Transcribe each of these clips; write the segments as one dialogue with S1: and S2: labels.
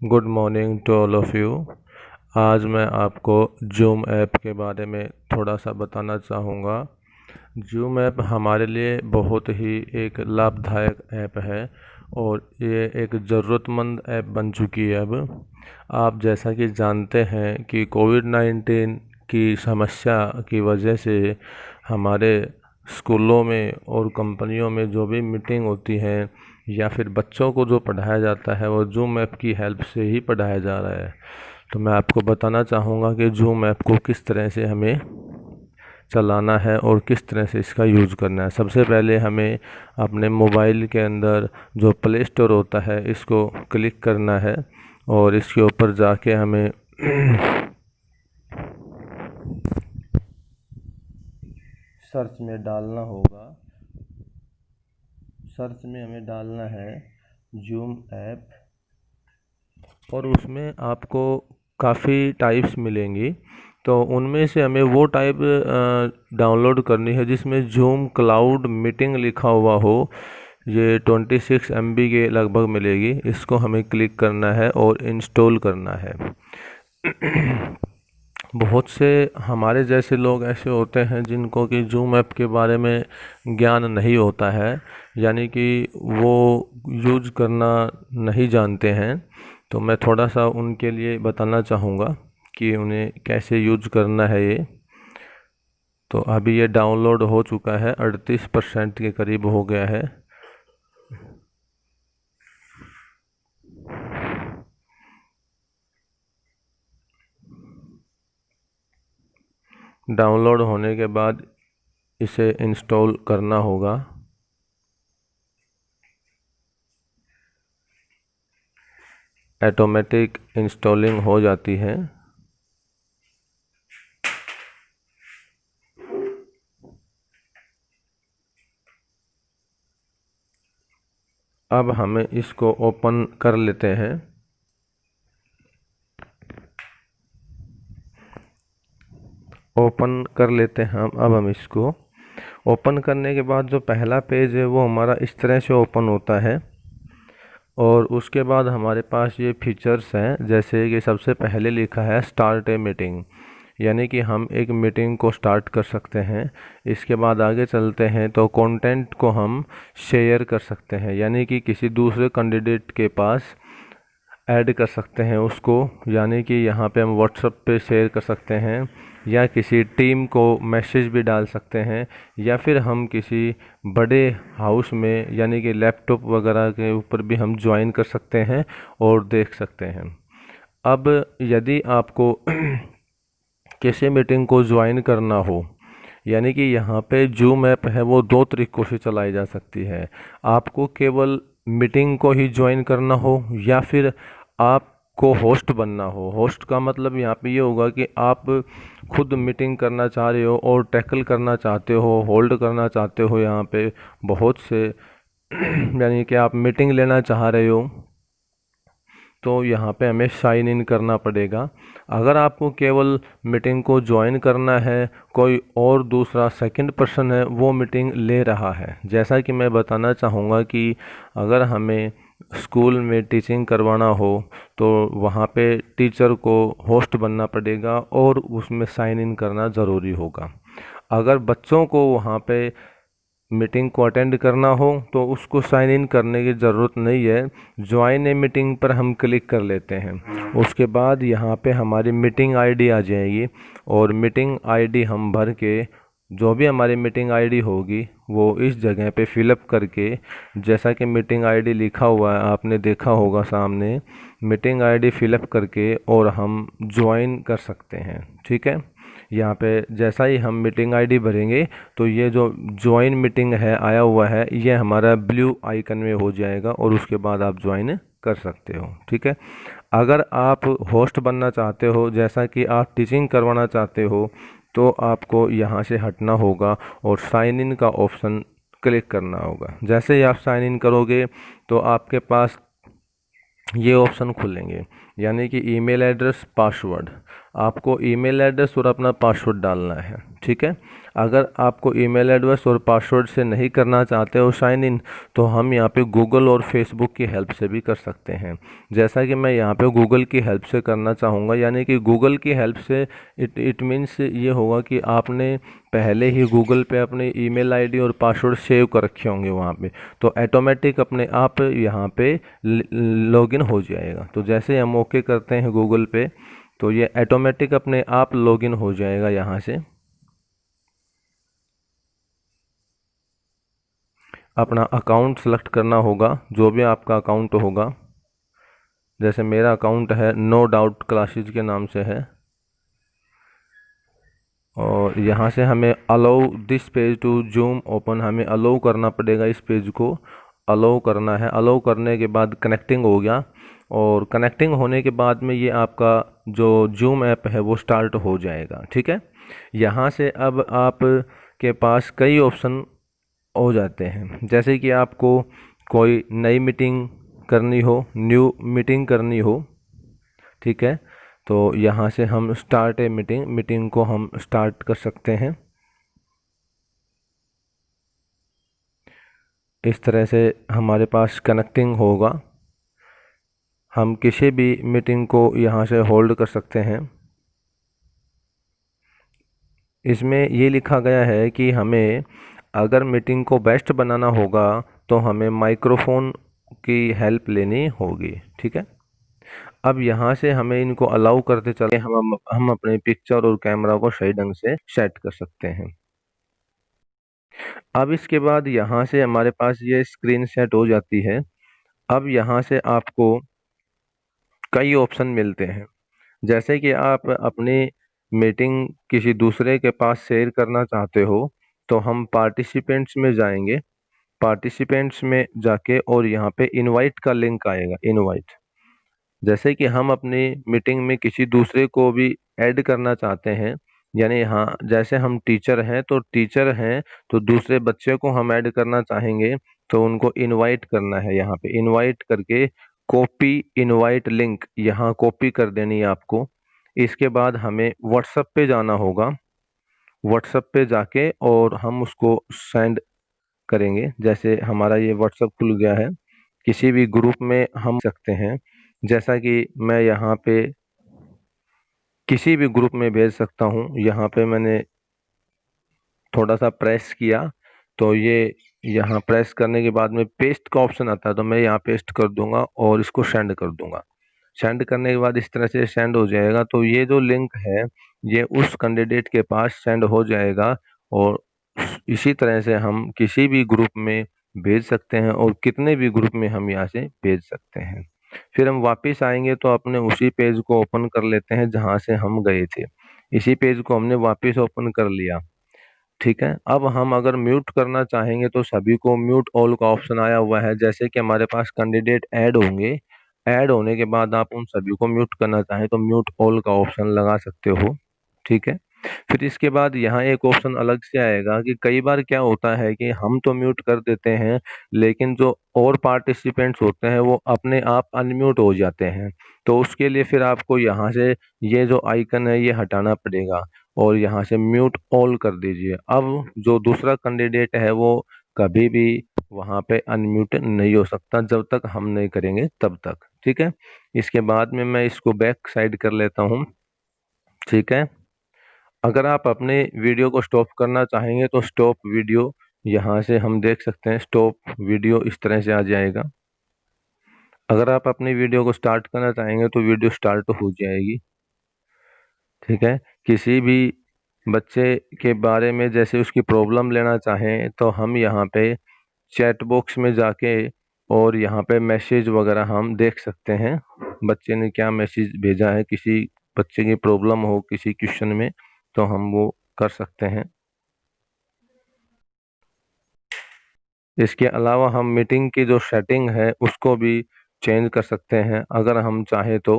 S1: Good morning to all of you. आज मैं आपको जूम ऐप के बारे में थोड़ा सा बताना चाहूँगा। जूम ऐप हमारे लिए बहुत ही एक लाभदायक ऐप है और ये एक ज़रूरतमंद ऐप बन चुकी है। अब आप जैसा कि जानते हैं कि कोविड-19 की समस्या की वजह से हमारे स्कूलों में और कंपनियों में जो भी मीटिंग होती है या फिर बच्चों को जो पढ़ाया जाता है वो जूम ऐप की हेल्प से ही पढ़ाया जा रहा है। तो मैं आपको बताना चाहूँगा कि जूम ऐप को किस तरह से हमें चलाना है और किस तरह से इसका यूज़ करना है। सबसे पहले हमें अपने मोबाइल के अंदर जो प्ले स्टोर होता है इसको क्लिक करना है और इसके ऊपर जाके हमें सर्च में डालना होगा। सर्च में हमें डालना है जूम ऐप और उसमें आपको काफ़ी टाइप्स मिलेंगी। तो उनमें से हमें वो टाइप डाउनलोड करनी है जिसमें जूम क्लाउड मीटिंग लिखा हुआ हो। ये 26 MB के लगभग मिलेगी। इसको हमें क्लिक करना है और इंस्टॉल करना है। बहुत से हमारे जैसे लोग ऐसे होते हैं जिनको कि जूम ऐप के बारे में ज्ञान नहीं होता है, यानी कि वो यूज करना नहीं जानते हैं। तो मैं थोड़ा सा उनके लिए बताना चाहूँगा कि उन्हें कैसे यूज करना है ये। तो अभी ये डाउनलोड हो चुका है, 38% के करीब हो गया है। डाउनलोड होने के बाद इसे इंस्टॉल करना होगा। ऑटोमेटिक इंस्टॉलिंग हो जाती है। अब हमें इसको ओपन कर लेते हैं। ओपन कर लेते हैं अब हम इसको ओपन करने के बाद जो पहला पेज है वो हमारा इस तरह से ओपन होता है और उसके बाद हमारे पास ये फीचर्स हैं, जैसे कि सबसे पहले लिखा है स्टार्ट ए मीटिंग, यानी कि हम एक मीटिंग को स्टार्ट कर सकते हैं। इसके बाद आगे चलते हैं तो कंटेंट को हम शेयर कर सकते हैं, यानी कि किसी दूसरे कैंडिडेट के पास ऐड कर सकते हैं उसको, यानी कि यहाँ पे हम व्हाट्सएप पे शेयर कर सकते हैं या किसी टीम को मैसेज भी डाल सकते हैं या फिर हम किसी बड़े हाउस में यानी कि लैपटॉप वगैरह के ऊपर भी हम ज्वाइन कर सकते हैं और देख सकते हैं। अब यदि आपको किसी मीटिंग को ज्वाइन करना हो, यानी कि यहाँ पे जूम ऐप है वो दो तरीक़ों से चलाई जा सकती है। आपको केवल मीटिंग को ही ज्वाइन करना हो या फिर आपको होस्ट बनना हो। होस्ट का मतलब यहाँ पे ये होगा कि आप खुद मीटिंग करना चाह रहे हो और टैकल करना चाहते हो, होल्ड करना चाहते हो यहाँ पे बहुत से यानी कि आप मीटिंग लेना चाह रहे हो तो यहाँ पे हमें साइन इन करना पड़ेगा। अगर आपको केवल मीटिंग को ज्वाइन करना है, कोई और दूसरा सेकंड पर्सन है वो मीटिंग ले रहा है, जैसा कि मैं बताना चाहूँगा कि अगर हमें स्कूल में टीचिंग करवाना हो तो वहाँ पे टीचर को होस्ट बनना पड़ेगा और उसमें साइन इन करना ज़रूरी होगा। अगर बच्चों को वहाँ पे मीटिंग को अटेंड करना हो तो उसको साइन इन करने की ज़रूरत नहीं है। ज्वाइन ए मीटिंग पर हम क्लिक कर लेते हैं। उसके बाद यहाँ पे हमारी मीटिंग आईडी आ जाएगी और मीटिंग आईडी हम भर के जो भी हमारी मीटिंग आईडी होगी वो इस जगह पे फिलअप करके, जैसा कि मीटिंग आईडी लिखा हुआ है आपने देखा होगा सामने, मीटिंग आईडी फिलअप करके और हम ज्वाइन कर सकते हैं। ठीक है, यहाँ पे जैसा ही हम मीटिंग आईडी भरेंगे तो ये जो ज्वाइन मीटिंग है आया हुआ है ये हमारा ब्लू आइकन में हो जाएगा और उसके बाद आप ज्वाइन कर सकते हो। ठीक है, अगर आप होस्ट बनना चाहते हो, जैसा कि आप टीचिंग करवाना चाहते हो, तो आपको यहाँ से हटना होगा और साइन इन का ऑप्शन क्लिक करना होगा। जैसे ही आप साइन इन करोगे तो आपके पास ये ऑप्शन खुलेंगे, यानी कि ईमेल एड्रेस, पासवर्ड। आपको ईमेल एड्रेस और अपना पासवर्ड डालना है। ठीक है। अगर आपको ईमेल एड्रेस और पासवर्ड से नहीं करना चाहते हो साइन इन, तो हम यहाँ पे गूगल और फेसबुक की हेल्प से भी कर सकते हैं। जैसा कि मैं यहाँ पे गूगल की हेल्प से करना चाहूँगा, यानी कि गूगल की हेल्प से इट मीन्स ये होगा कि आपने पहले ही गूगल पे अपने ईमेल आईडी और पासवर्ड सेव कर रखे होंगे वहाँ पे, तो ऑटोमेटिक अपने आप यहाँ पे लॉगिन हो जाएगा। तो जैसे हम ओके करते हैं गूगल पे, तो ये ऑटोमेटिक अपने आप लॉगिन हो जाएगा। यहाँ से अपना अकाउंट सेलेक्ट करना होगा, जो भी आपका अकाउंट होगा। जैसे मेरा अकाउंट है नो डाउट क्लासेज के नाम से है, और यहाँ से हमें allow this page to zoom open, हमें अलाउ करना पड़ेगा, इस पेज को अलाउ करना है। अलाउ करने के बाद कनेक्टिंग हो गया, और कनेक्टिंग होने के बाद में ये आपका जो जूम ऐप है वो स्टार्ट हो जाएगा। ठीक है। यहाँ से अब आप के पास कई ऑप्शन हो जाते हैं, जैसे कि आपको कोई नई मीटिंग करनी हो, न्यू मीटिंग करनी हो। ठीक है। तो यहाँ से हम स्टार्ट ए मीटिंग को हम स्टार्ट कर सकते हैं। इस तरह से हमारे पास कनेक्टिंग होगा, हम किसी भी मीटिंग को यहाँ से होल्ड कर सकते हैं। इसमें ये लिखा गया है कि हमें अगर मीटिंग को बेस्ट बनाना होगा तो हमें माइक्रोफोन की हेल्प लेनी होगी। ठीक है। अब यहाँ से हमें इनको अलाउ करते चले, हम अपने पिक्चर और कैमरा को सही ढंग से सेट कर सकते हैं। अब इसके बाद यहाँ से हमारे पास ये स्क्रीन सेट हो जाती है। अब यहाँ से आपको कई ऑप्शन मिलते हैं, जैसे कि आप अपनी मीटिंग किसी दूसरे के पास शेयर करना चाहते हो, तो हम पार्टिसिपेंट्स में जाएंगे। पार्टिसिपेंट्स में जाके और यहाँ पे इनवाइट का लिंक आएगा, इनवाइट। जैसे कि हम अपनी मीटिंग में किसी दूसरे को भी ऐड करना चाहते हैं, यानी यहाँ जैसे हम टीचर हैं तो दूसरे बच्चे को हम ऐड करना चाहेंगे, तो उनको इनवाइट करना है। यहाँ पे इनवाइट करके कॉपी इनवाइट लिंक यहाँ कॉपी कर देनी है आपको। इसके बाद हमें व्हाट्सएप पे जाना होगा। व्हाट्सएप पे जाके और हम उसको सेंड करेंगे। जैसे हमारा ये व्हाट्सएप खुल गया है, किसी भी ग्रुप में हम सकते हैं। जैसा कि मैं यहाँ पे किसी भी ग्रुप में भेज सकता हूँ। यहाँ पे मैंने थोड़ा सा प्रेस किया, तो ये यहाँ प्रेस करने के बाद में पेस्ट का ऑप्शन आता है, तो मैं यहाँ पेस्ट कर दूंगा और इसको सेंड कर दूंगा। सेंड करने के बाद इस तरह से सेंड हो जाएगा। तो ये जो लिंक है ये उस कैंडिडेट के पास सेंड हो जाएगा, और इसी तरह से हम किसी भी ग्रुप में भेज सकते हैं, और कितने भी ग्रुप में हम यहाँ से भेज सकते हैं। फिर हम वापस आएंगे तो अपने उसी पेज को ओपन कर लेते हैं जहाँ से हम गए थे। इसी पेज को हमने वापस ओपन कर लिया। ठीक है। अब हम अगर म्यूट करना चाहेंगे तो सभी को म्यूट ऑल का ऑप्शन आया हुआ है। जैसे कि हमारे पास कैंडिडेट ऐड होंगे, ऐड होने के बाद आप उन सभी को म्यूट करना चाहें तो म्यूट ऑल का ऑप्शन लगा सकते हो। ठीक है। फिर इसके बाद यहाँ एक ऑप्शन अलग से आएगा कि कई बार क्या होता है कि हम तो म्यूट कर देते हैं, लेकिन जो और पार्टिसिपेंट्स होते हैं वो अपने आप अनम्यूट हो जाते हैं। तो उसके लिए फिर आपको यहाँ से ये जो आइकन है ये हटाना पड़ेगा, और यहाँ से म्यूट ऑल कर दीजिए। अब जो दूसरा कैंडिडेट है वो कभी भी वहाँ पे अनम्यूट नहीं हो सकता, जब तक हम नहीं करेंगे तब तक। ठीक है। इसके बाद में मैं इसको बैक साइड कर लेता हूँ। ठीक है। अगर आप अपने वीडियो को स्टॉप करना चाहेंगे तो स्टॉप वीडियो यहाँ से हम देख सकते हैं। स्टॉप वीडियो इस तरह से आ जाएगा। अगर आप अपनी वीडियो को स्टार्ट करना चाहेंगे तो वीडियो स्टार्ट हो जाएगी। ठीक है। किसी भी बच्चे के बारे में जैसे उसकी प्रॉब्लम लेना चाहें तो हम यहाँ पे चैट बॉक्स में जाके और यहाँ पे मैसेज वगैरह हम देख सकते हैं, बच्चे ने क्या मैसेज भेजा है। किसी बच्चे की प्रॉब्लम हो किसी क्वेश्चन में तो हम वो कर सकते हैं। इसके अलावा हम मीटिंग की जो सेटिंग है उसको भी चेंज कर सकते हैं अगर हम चाहें तो।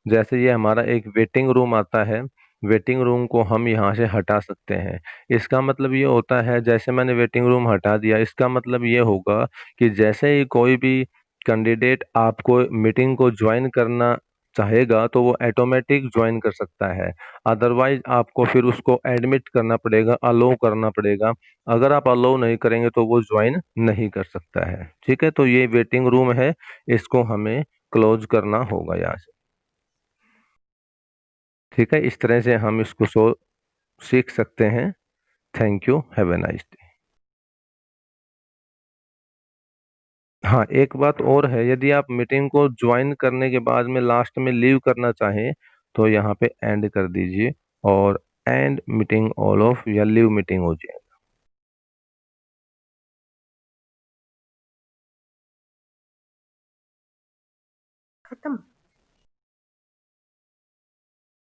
S1: जैसे ये हमारा एक वेटिंग रूम आता है, वेटिंग रूम को हम यहाँ से हटा सकते हैं। इसका मतलब ये होता है, जैसे मैंने वेटिंग रूम हटा दिया, इसका मतलब ये होगा कि जैसे ही कोई भी कैंडिडेट आपको मीटिंग को ज्वाइन करना चाहेगा तो वो ऑटोमेटिक ज्वाइन कर सकता है। अदरवाइज आपको फिर उसको एडमिट करना पड़ेगा, अलाउ करना पड़ेगा। अगर आप अलाउ नहीं करेंगे तो वो ज्वाइन नहीं कर सकता है। ठीक है, तो ये वेटिंग रूम है, इसको हमें क्लोज करना होगा यहाँ से। ठीक है, इस तरह से हम इसको सीख सकते हैं। Thank you, have a nice day. हाँ, एक बात और है, यदि आप मीटिंग को ज्वाइन करने के बाद में लास्ट में लीव करना चाहें तो यहाँ पे एंड कर दीजिए और एंड मीटिंग ऑल ऑफ या लीव मीटिंग हो जाए।
S2: खत्म।